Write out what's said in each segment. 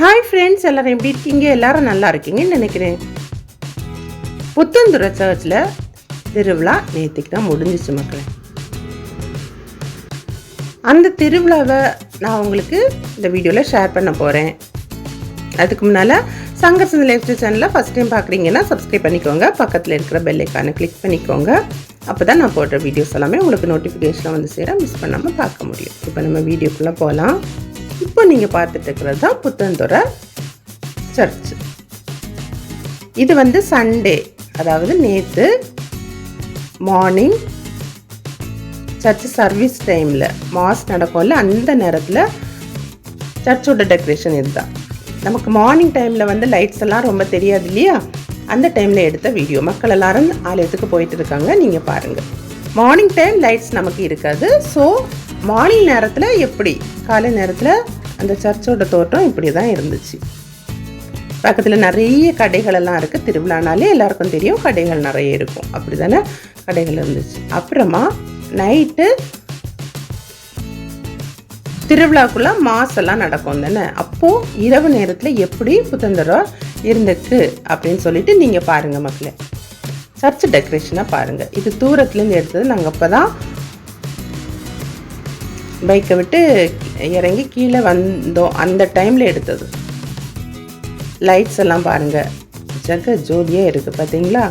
Hi friends, எல்லோரும் எப்படி இருக்கீங்க? எல்லோரும் நல்லா இருக்கீங்கன்னு நினைக்கிறேன். புத்தந்துறை சர்ச்சில் திருவிழா நேற்றுக்கு தான் முடிஞ்சிச்சு மக்களே. அந்த திருவிழாவை நான் உங்களுக்கு இந்த வீடியோவில் ஷேர் பண்ண போகிறேன். அதுக்கு முன்னால் சங்கர்ஸ் லைஃப் ஸ்டைல் சேனலில் ஃபஸ்ட் டைம் பார்க்குறீங்கன்னா சப்ஸ்கிரைப் பண்ணிக்கோங்க. பக்கத்தில் இருக்கிற பெல் ஐக்கானை கிளிக் பண்ணிக்கோங்க. அப்போ தான் நான் போடுற வீடியோஸ் எல்லாமே உங்களுக்கு நோட்டிஃபிகேஷனில் வந்து சேர மிஸ் பண்ணாமல் பார்க்க முடியும். இப்போ நம்ம வீடியோக்குள்ளே போகலாம். இப்போ நீங்கள் பார்த்துட்டு இருக்கிறது தான் புத்தந்துறை சர்ச். இது வந்து சண்டே, அதாவது நேற்று மார்னிங் சர்ச் சர்வீஸ் டைமில் மாஸ் நடக்கும்ல, அந்த நேரத்தில் சர்ச்சோட டெக்கரேஷன் இதுதான். நமக்கு மார்னிங் டைமில் வந்து லைட்ஸ் எல்லாம் ரொம்ப தெரியாது இல்லையா, அந்த டைமில் எடுத்த வீடியோ. மக்கள் எல்லாரும் ஆலயத்துக்கு போயிட்டு இருக்காங்க, நீங்கள் பாருங்கள். மார்னிங் டைம் லைட்ஸ் நமக்கு இருக்காது. ஸோ மார்னிங் நேரத்தில் எப்படி காலை நேரத்தில் அந்த சர்ச்சோட தோட்டம் இப்படி தான் இருந்துச்சு. பக்கத்தில் நிறைய கடைகள் எல்லாம் இருக்குது. திருவிழானாலே எல்லாருக்கும் தெரியும், கடைகள் நிறைய இருக்கும். அப்படி தானே கடைகள் இருந்துச்சு. அப்புறமா நைட்டு திருவிழாக்குள்ளே மாசெல்லாம் நடக்கும் தானே. அப்போது இரவு நேரத்தில் எப்படி புத்தந்துறை இருந்துக்கு அப்படின்னு சொல்லிட்டு நீங்கள் பாருங்கள் மக்களே. சர்ச் டெக்கரேஷனாக பாருங்கள். இது தூரத்துலேருந்து எடுத்தது. நாங்கள் அப்போ தான் பைக்கை விட்டு இறங்கி கீழே வந்தோம், அந்த டைமில் எடுத்தது. லைட்ஸ் எல்லாம் பாருங்கள், ஜக ஜோதியாக இருக்குது பார்த்தீங்களா.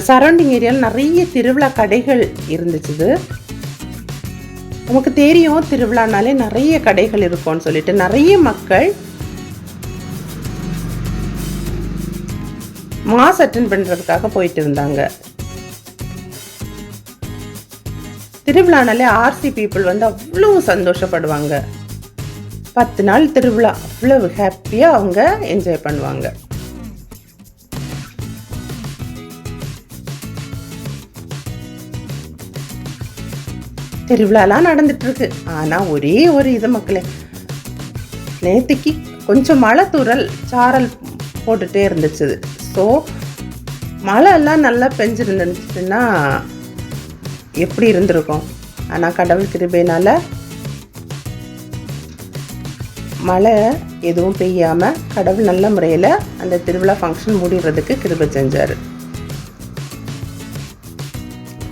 சரௌண்டிங் ஏரியாவில் நிறைய திருவிழா கடைகள் இருந்துச்சு. நமக்கு தெரியும் திருவிழானாலே நிறைய கடைகள் இருக்கும்னு சொல்லிட்டு நிறைய மக்கள் மாஸ் அட்டென்ட் பண்ணுறதுக்காக போயிட்டு இருந்தாங்க. திருவிழானாலே ஆர்சி பீப்புள் வந்து அவ்வளோ சந்தோஷப்படுவாங்க. 10 நாள் திருவிழா அவ்வளவு ஹாப்பியாக அவங்க என்ஜாய் பண்ணுவாங்க. திருவிழாலாம் நடந்துட்டு இருக்கு. ஆனால் ஒரே ஒரு இது மக்களே, நேற்றுக்கு கொஞ்சம் மழை தூறல் சாரல் போட்டுகிட்டே இருந்துச்சு. ஸோ மழை எல்லாம் நல்லா பெஞ்சிருந்துச்சுன்னா எப்படி இருந்திருக்கும். ஆனால் கடவுள் கிருபையினால மழை எதுவும் பெய்யாமல் கடவுள் நல்ல முறையில் அந்த திருவிழா ஃபங்க்ஷன் முடிகிறதுக்கு கிருபை செஞ்சார்.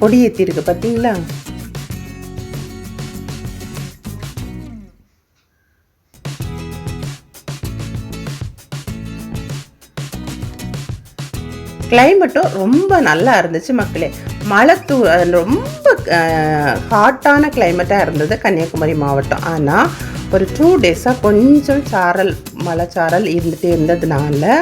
கொடியேற்றி இருக்கு பார்த்தீங்களா. கிளைமேட்டும் ரொம்ப நல்லா இருந்துச்சு மக்களே. மழை ரொம்ப ஹாட்டான கிளைமேட்டாக இருந்தது கன்னியாகுமரி மாவட்டம். ஆனால் ஒரு 2 டேஸாக கொஞ்சம் சாரல் மழைச்சாரல் இருந்துகிட்டே இருந்ததுனால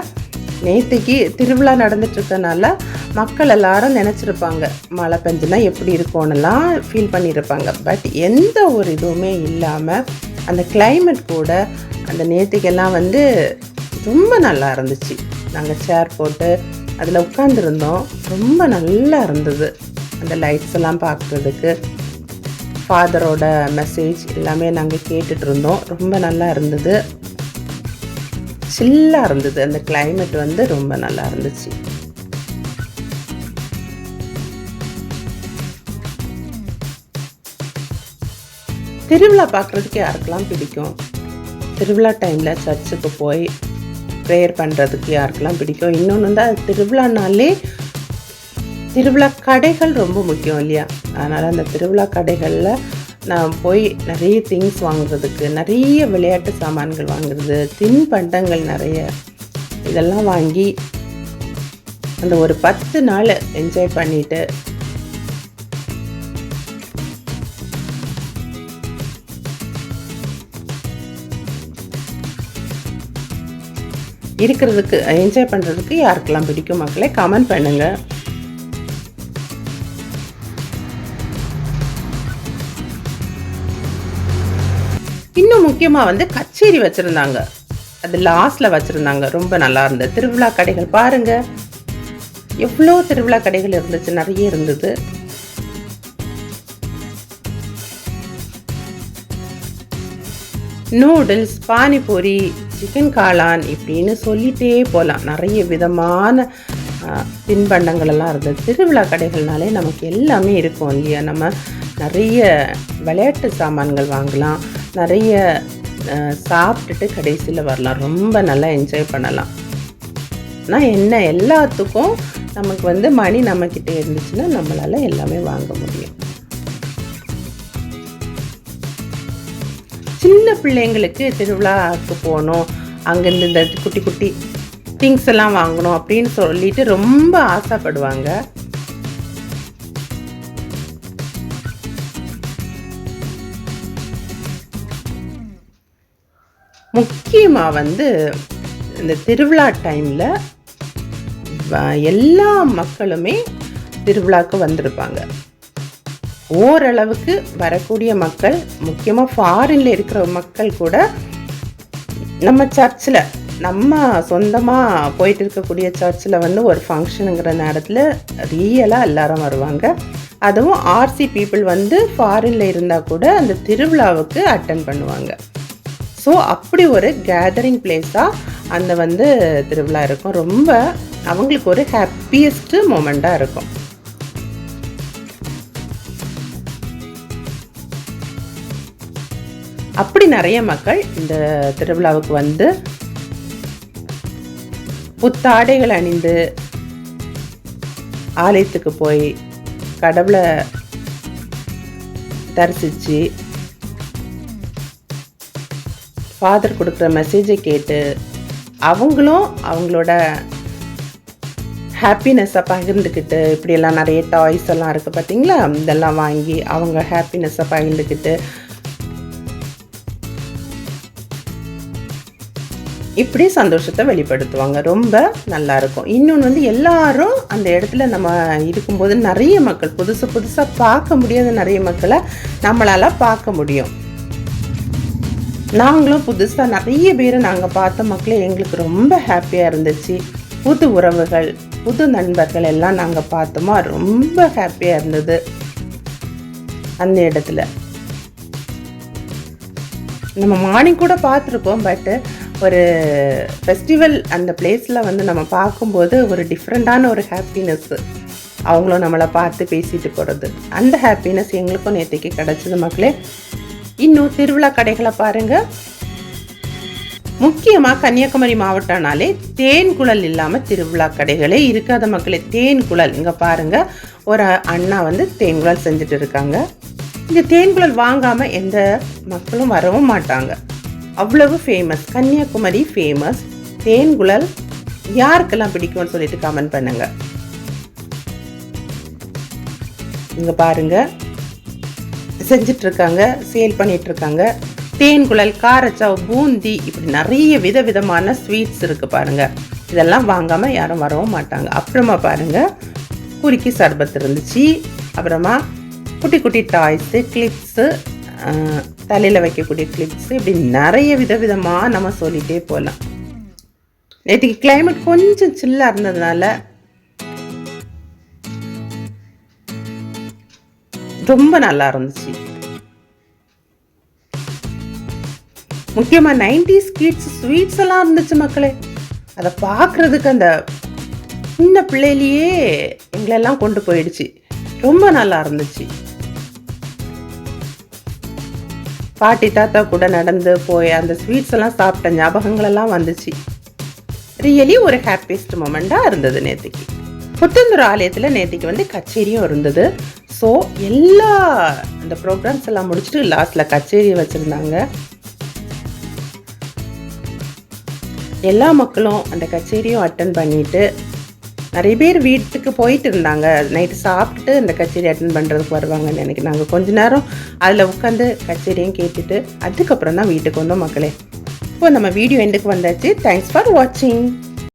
நேற்றுக்கு திருவிழா நடந்துட்டுருக்கனால மக்கள் எல்லாரும் நினச்சிருப்பாங்க மழை பெஞ்சுனா எப்படி இருக்கும்னுலாம் ஃபீல் பண்ணியிருப்பாங்க. பட் எந்த ஒரு இதுவுமே இல்லாமல் அந்த கிளைமேட் கூட அந்த நேற்றுக்கெல்லாம் வந்து ரொம்ப நல்லா இருந்துச்சு. நாங்கள் சேர் போட்டு அதில் உட்காந்துருந்தோம். ரொம்ப நல்லா இருந்தது. அந்த லைட்ஸ் எல்லாம் பார்க்குறதுக்கு ஃபாதரோட மெசேஜ் எல்லாமே நாங்கள் கேட்டுட்டு இருந்தோம். ரொம்ப நல்லா இருந்தது, சில்லாக இருந்தது. அந்த கிளைமேட் வந்து ரொம்ப நல்லா இருந்துச்சு. திருவிழா பார்க்குறதுக்கு யாருக்கெல்லாம் பிடிக்கும்? திருவிழா டைமில் சர்ச்சுக்கு போய் ப்ரேயர் பண்ணுறதுக்கு யாருக்கெல்லாம் பிடிக்கும்? இன்னொன்று வந்து அது திருவிழானாலே திருவிழா கடைகள் ரொம்ப முக்கியம் இல்லையா. அதனால் அந்த திருவிழா கடைகளில் நான் போய் நிறைய திங்ஸ் வாங்குறதுக்கு, நிறைய விளையாட்டு சாமான்கள் வாங்குறது, தின்பண்டங்கள் நிறைய இதெல்லாம் வாங்கி அந்த ஒரு 10 நாள் என்ஜாய் பண்ணிவிட்டு இருக்கிறதுக்கு என்ஜாய் பண்ணுறதுக்கு யாருக்கெல்லாம் பிடிக்கும் மக்களே கமெண்ட் பண்ணுங்கள். இன்னும் முக்கியமாக வந்து கச்சேரி வச்சுருந்தாங்க. அது லாஸ்ட்டில் வச்சுருந்தாங்க. ரொம்ப நல்லா இருந்தது. திருவிழா கடைகள் பாருங்கள், எவ்வளோ திருவிழா கடைகள் இருந்துச்சு, நிறைய இருந்தது. நூடுல்ஸ், பானிபூரி, சிக்கன் காளான் இப்படின்னு சொல்லிகிட்டே போகலாம். நிறைய விதமான தின்பண்டங்கள் எல்லாம் இருந்தது. திருவிழா கடைகள்னாலே நமக்கு எல்லாமே இருக்கும் இல்லையா. நம்ம நிறைய விளையாட்டு சாமான்கள் வாங்கலாம், நிறைய சாப்பிட்டுட்டு கடைசியில் வரலாம். ரொம்ப நல்லா என்ஜாய் பண்ணலாம். ஆனால் என்ன, எல்லாத்துக்கும் நமக்கு வந்து மணி நம்மக்கிட்ட இருந்துச்சுன்னா நம்மளால் எல்லாமே வாங்க முடியும். சின்ன பிள்ளைங்களுக்கு திருவிழாவுக்கு போகணும், அங்கேருந்து இந்த குட்டி குட்டி திங்ஸ் எல்லாம் வாங்கணும் அப்படின்னு சொல்லிட்டு ரொம்ப ஆசைப்படுவாங்க. முக்கியமாக வந்து இந்த திருவிழா டைமில் எல்லா மக்களுமே திருவிழாவுக்கு வந்திருப்பாங்க. ஓரளவுக்கு வரக்கூடிய மக்கள், முக்கியமாக ஃபாரினில் இருக்கிற மக்கள் கூட நம்ம சர்ச்சில், நம்ம சொந்தமாக போயிட்டு இருக்கக்கூடிய சர்ச்சில் வந்து ஒரு ஃபங்க்ஷனுங்கிற நேரத்தில் ரியலாக எல்லாரும் வருவாங்க. அதுவும் ஆர்சி பீப்புள் வந்து ஃபாரினில் இருந்தால் கூட அந்த திருவிழாவுக்கு அட்டன் பண்ணுவாங்க. ஸோ அப்படி ஒரு கேதரிங் பிளேஸாக அந்த வந்து திருவிழா இருக்கும். ரொம்ப அவங்களுக்கு ஒரு ஹாப்பியஸ்ட் மொமெண்ட்டாக இருக்கும். அப்படி நிறைய மக்கள் இந்த திருவிழாவுக்கு வந்து புத்தாடைகள் அணிந்து ஆலயத்துக்கு போய் கடவுளை தரிசித்து ஃபாதர் கொடுக்குற மெசேஜை கேட்டு அவங்களும் அவங்களோட ஹாப்பினஸ்ஸை பகிர்ந்துக்கிட்டு, இப்படியெல்லாம் நிறைய டாய்ஸ் எல்லாம் இருக்குது பார்த்தீங்களா, இதெல்லாம் வாங்கி அவங்க ஹாப்பினஸ்ஸை பகிர்ந்துக்கிட்டு இப்படி சந்தோஷத்தை வெளிப்படுத்துவாங்க. ரொம்ப நல்லாயிருக்கும். இன்னொன்று வந்து எல்லாரும் அந்த இடத்துல நம்ம இருக்கும்போது நிறைய மக்கள், புதுசாக பார்க்க முடியாத நிறைய மக்களை நம்மளால் பார்க்க முடியும். நாங்களும் புதுசாக நிறைய பேரை நாங்கள் பார்த்த மக்களே எங்களுக்கு ரொம்ப ஹாப்பியாக இருந்துச்சு. புது உறவுகள், புது நண்பர்கள் எல்லாம் நாங்கள் பார்த்தோமா, ரொம்ப ஹாப்பியாக இருந்தது அந்த இடத்துல. நம்ம மார்னிங் கூட பார்த்துருக்கோம், பட்டு ஒரு ஃபெஸ்டிவல் அந்த பிளேஸில் வந்து நம்ம பார்க்கும்போது ஒரு டிஃப்ரெண்ட்டான ஒரு ஹாப்பினஸ்ஸு, அவங்களும் நம்மளை பார்த்து பேசிட்டு போகிறது, அந்த ஹாப்பினஸ் எங்களுக்கும் நேற்றுக்கு கிடச்சிது மக்களே. இன்னும் திருவிழா கடைகளை பாருங்கள். முக்கியமாக கன்னியாகுமரி மாவட்டம்னாலே தேன்குழல் இல்லாமல் திருவிழா கடைகளே இருக்காத மக்களே. தேன்குழல் இங்கே பாருங்கள், ஒரு அண்ணா வந்து தேன்குழல் செஞ்சுட்டு இருக்காங்க. இந்த தேன்குழல் வாங்காமல் எந்த மக்களும் வரவும் மாட்டாங்க. அவ்வளவு ஃபேமஸ், கன்னியாகுமரி ஃபேமஸ் தேன்குழல். யாருக்கெல்லாம் பிடிக்கும்னு சொல்லிட்டு கமெண்ட் பண்ணுங்க. இங்கே பாருங்கள், செஞ்சிட்ருக்காங்க, சேல் பண்ணிகிட்ருக்காங்க. தேன்குழல், காரச்சாவ், பூந்தி, இப்படி நிறைய விதவிதமான ஸ்வீட்ஸ் இருக்குது பாருங்கள். இதெல்லாம் வாங்காமல் யாரும் வரவும் மாட்டாங்க. அப்புறமா பாருங்கள், குறுக்கி சர்பத் இருந்துச்சு. அப்புறமா குட்டி குட்டி டாய்ஸு, கிளிப்ஸு, தலையில் வைக்கக்கூடிய கிளிப்ஸு, இப்படி நிறைய விதவிதமாக நம்ம சொல்லிகிட்டே போகலாம். நேற்றுக்கு கிளைமேட் கொஞ்சம் சில்லாக இருந்ததுனால ரொம்ப நல்லா இருந்துச்சு. முக்கியமாக 90s கிட்ஸ் ஸ்வீட்ஸ் எல்லாம் இருந்துச்சு மக்களே. அதை பார்க்குறதுக்கு அந்த சின்ன பிள்ளையிலேயே எங்களெல்லாம் கொண்டு போயிடுச்சு. ரொம்ப நல்லா இருந்துச்சு. பாட்டி தாத்தா கூட நடந்து போய் அந்த ஸ்வீட்ஸ் எல்லாம் சாப்பிட்ட ஞாபகங்கள் எல்லாம் வந்துச்சு. ரியலி ஒரு ஹாப்பியஸ்ட் மொமெண்ட்டாக இருந்தது நேற்றுக்கு. புத்தந்தூர் ஆலயத்தில் நேற்றுக்கு வந்து கச்சேரியும் இருந்தது. ஸோ எல்லா அந்த ப்ரோக்ராம்ஸ் எல்லாம் முடிச்சுட்டு லாஸ்ட்டில் கச்சேரியை வச்சுருந்தாங்க. எல்லா மக்களும் அந்த கச்சேரியும் அட்டன் பண்ணிவிட்டு நிறைய பேர் வீட்டுக்கு போயிட்டு இருந்தாங்க. நைட்டு சாப்பிட்டுட்டு அந்த கச்சேரி அட்டன் பண்ணுறதுக்கு வருவாங்கன்னு நினைக்கிறேன். நாங்கள் கொஞ்ச நேரம் அதில் உட்காந்து கச்சேரியும் கேட்டுட்டு அதுக்கப்புறம் தான் வீட்டுக்கு வந்தோம் மக்களே. இப்போ நம்ம வீடியோ எண்டுக்கு வந்தாச்சு. தேங்க்ஸ் ஃபார் வாட்சிங்.